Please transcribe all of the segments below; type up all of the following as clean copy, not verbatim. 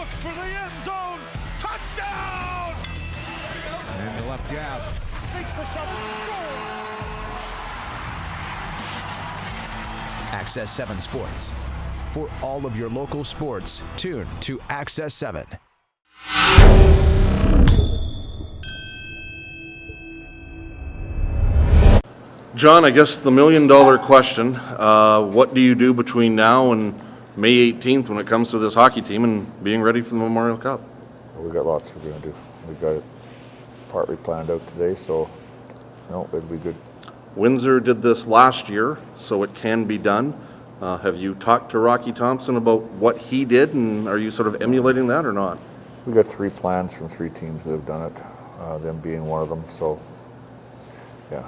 looks for the end zone. Touchdown! And the left jab. Makes the shot. Goal! Access 7 Sports. For all of your local sports, tune to Access 7. John, I guess the million-dollar question, what do you do between now and May 18th when it comes to this hockey team and being ready for the Memorial Cup? Well, we got lots we're going to do. We got it partly planned out today, so no, it'll be good. Windsor did this last year, so it can be done. Have you talked to Rocky Thompson about what he did, and are you sort of emulating that or not? We got 3 plans from 3 teams that have done it, them being one of them. So, yeah,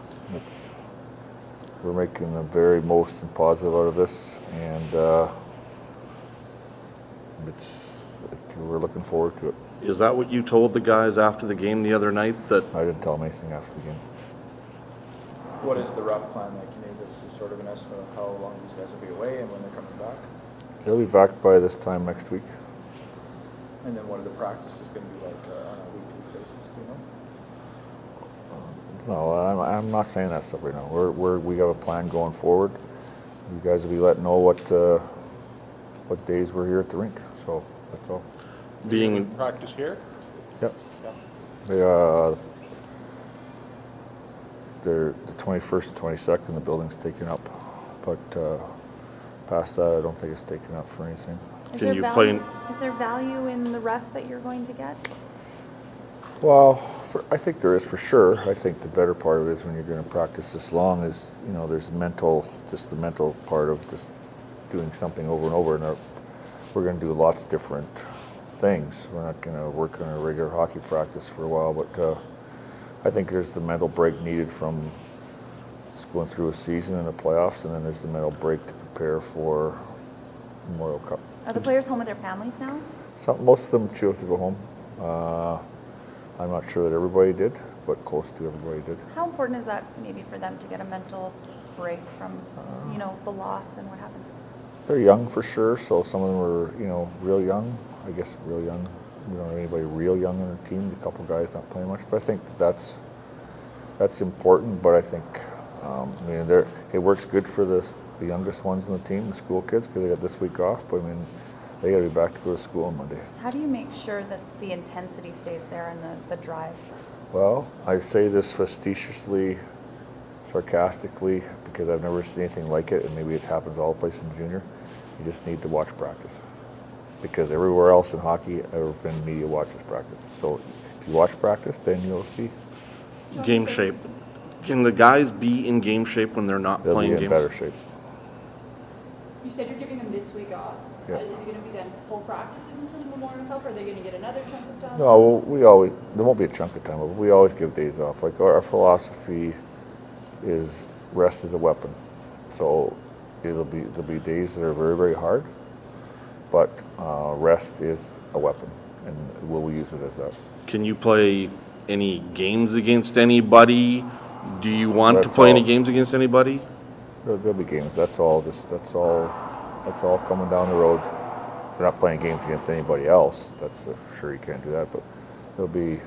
we're making the very most and positive out of this, and we're looking forward to it. Is that what you told the guys after the game the other night? That I didn't tell them anything after the game. What is the rough plan like? Can you give us sort of an estimate of how long these guys will be away and when they're coming back? They'll be back by this time next week. And then what are the practices going to be like on a weekly basis? Do you know? No, I'm not saying that stuff right now. We have a plan going forward. You guys will be letting know what days we're here at the rink. So that's all. being Practice here? Yep. Yeah. They're the 21st and 22nd. The building's taken up, but past that, I don't think it's taken up for anything. Can you play? Is there value in the rest that you're going to get? Well, I think there is for sure. I think the better part of it is when you're going to practice this long is, there's just the mental part of just doing something over and over. And we're going to do lots of different things. We're not going to work on a regular hockey practice for a while, but I think there's the mental break needed from just going through a season and the playoffs, and then there's the mental break to prepare for Memorial Cup. Are the players home with their families now? Most of them chose to go home. I'm not sure that everybody did, but close to everybody did. How important is that maybe for them to get a mental break from, the loss and what happened? They're young for sure, so some of them were, real young. I guess real young. We don't have anybody real young on the team. A couple guys not playing much, but I think that's important. But I think it works good for the youngest ones on the team, the school kids, because they got this week off. But they got to be back to go to school on Monday. How do you make sure that the intensity stays there and the drive? Well, I say this facetiously, sarcastically, because I've never seen anything like it, and maybe it happens all places in junior. You just need to watch practice. Because everywhere else in hockey, every media watches practice. So if you watch practice, then you'll see. Game shape. Can the guys be in game shape when they're not They'll playing be in games? better shape. You said you're giving them this week off. Yeah. Is it going to be then full practices until the Memorial Cup, or are they going to get another chunk of time? No, there won't be a chunk of time, but we always give days off. Like our philosophy is rest is a weapon. So there'll be days that are very, very hard, but rest is a weapon, and we'll use it as that. Can you play any games against anybody? Do you want to play any games against anybody? There'll be games. That's all coming down the road. We're not playing games against anybody else. That's sure you can't do that, but there'll be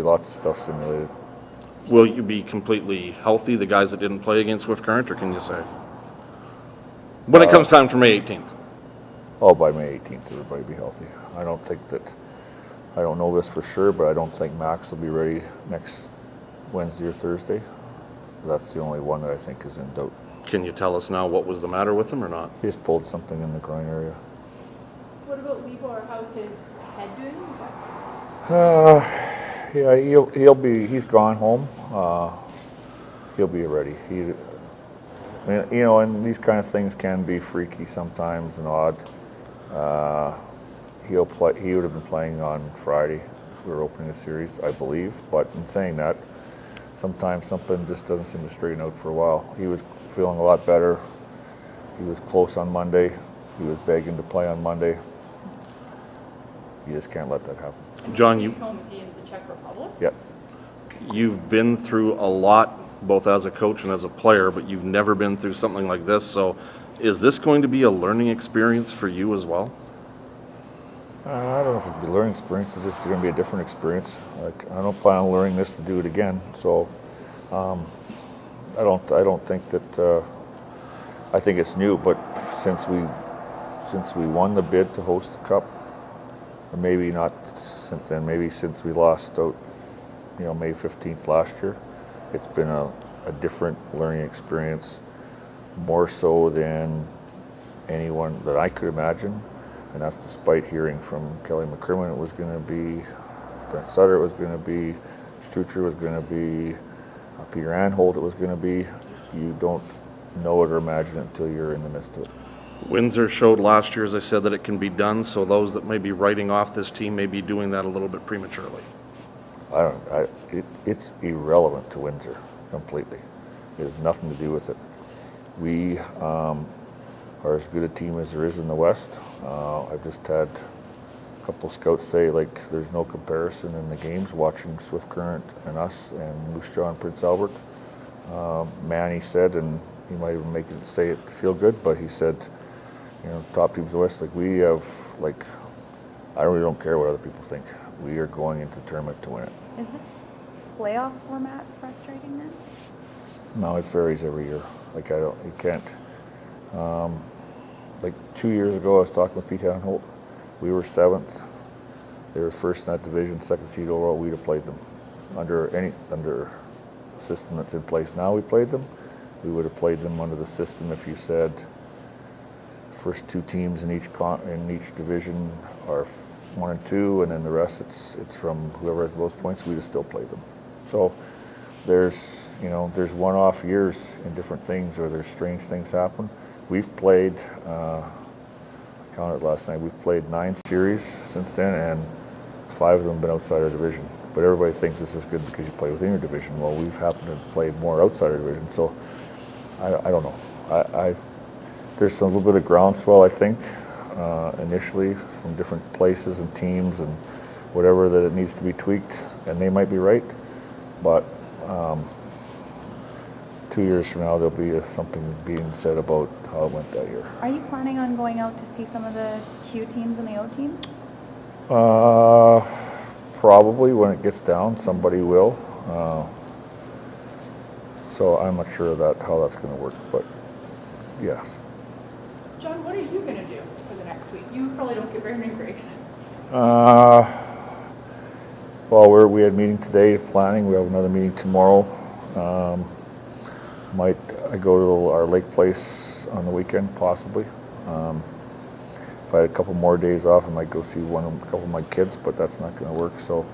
lots of stuff simulated. Will you be completely healthy, the guys that didn't play against Swift Current, or can you say? When it comes time for May 18th. Oh, by May 18th, everybody will be healthy. I don't know this for sure, but I don't think Max will be ready next Wednesday or Thursday. That's the only one that I think is in doubt. Can you tell us now what was the matter with him or not? He just pulled something in the groin area. What about Libor? How's his head doing? Is that... Yeah, he's gone home. He'll be ready. And these kind of things can be freaky sometimes and odd. He would have been playing on Friday if we were opening the series, I believe. But in saying that, sometimes something just doesn't seem to straighten out for a while. He was feeling a lot better. He was close on Monday. He was begging to play on Monday. You just can't let that happen. And John, he's home. Is he in the Czech Republic? Yep. You've been through a lot, both as a coach and as a player, but you've never been through something like this. So is this going to be a learning experience for you as well? I don't know if it'd be a learning experience. It's just going to be a different experience. Like, I don't plan on learning this to do it again. So I don't think that. I think it's new, but since we won the bid to host the Cup, or maybe not since then, maybe since we lost out, May 15th last year, it's been a different learning experience, more so than anyone that I could imagine. And that's despite hearing from Kelly McCrimmon it was going to be, Brent Sutter it was going to be, Strucher was going to be, Peter Anholt it was going to be. You don't know it or imagine it until you're in the midst of it. Windsor showed last year, as I said, that it can be done, so those that may be writing off this team may be doing that a little bit prematurely. It's irrelevant to Windsor completely. It has nothing to do with it. We are as good a team as there is in the West. I've just had a couple scouts say, like, there's no comparison in the games watching Swift Current and us and Moose Jaw and Prince Albert. Manny said, and he might even make it say it to feel good, but he said, top teams in the West, like, we have, like, I really don't care what other people think. We are going into the tournament to win it. Is this playoff format frustrating then? No, it varies every year. Like, you can't. Like 2 years ago, I was talking with Pete Anholt. We were 7th. They were first in that division, 2nd seed overall. We'd have played them under the system that's in place now. We played them. We would have played them under the system if you said first 2 teams in each division are 1 and 2, and then the rest it's from whoever has the most points. We'd have still played them. So there's one-off years in different things, or there's strange things happen. We've played, I counted last night, we've played 9 series since then, and 5 of them have been outside our division. But everybody thinks this is good because you play within your division. Well, we've happened to play more outside our division, so I don't know. There's a little bit of groundswell, I think, initially from different places and teams and whatever, that it needs to be tweaked, and they might be right, but 2 years from now there'll be something being said about how it went that year. Are you planning on going out to see some of the Q teams and the O teams? Probably when it gets down, somebody will. So I'm not sure how that's going to work, but yes. John, what are you going to do for the next week? You probably don't get very many breaks. Well, we had a meeting today planning. We have another meeting tomorrow. Might I go to our lake place on the weekend, possibly. If I had a couple more days off, I might go see a couple of my kids, but that's not going to work. So,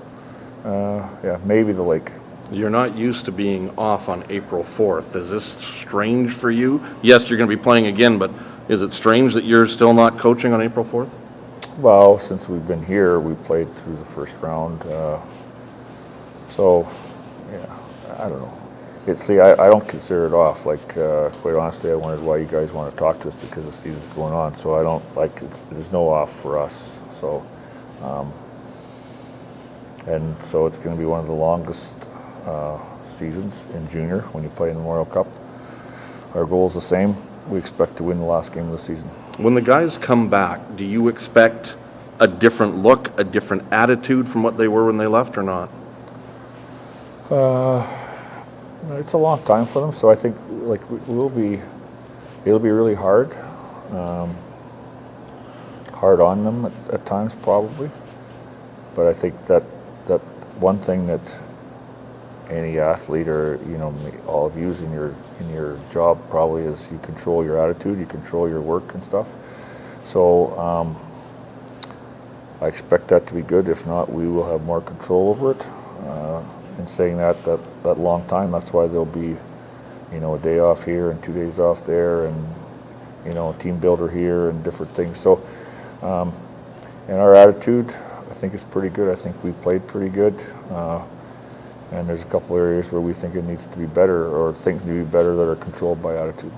yeah, maybe the lake. You're not used to being off on April 4th. Is this strange for you? Yes, you're going to be playing again, but is it strange that you're still not coaching on April 4th? Well, since we've been here, we played through the first round. So, yeah, I don't know. I don't consider it off. Like, quite honestly, I wondered why you guys want to talk to us because the season's going on. So I don't there's no off for us. So, and so it's going to be one of the longest seasons in junior when you play in the Memorial Cup. Our goal is the same. We expect to win the last game of the season. When the guys come back, do you expect a different look, a different attitude from what they were when they left, or not? It's a long time for them, so I think it'll be really hard on them at times probably. But I think that one thing that any athlete or all of you in your job probably is you control your attitude, you control your work and stuff. So I expect that to be good. If not, we will have more control over it. In saying that long time, that's why there'll be a day off here and 2 days off there, and a team builder here and different things. So and our attitude, I think, is pretty good. I think we played pretty good. And there's a couple areas where we think it needs to be better, or things need to be better that are controlled by attitude.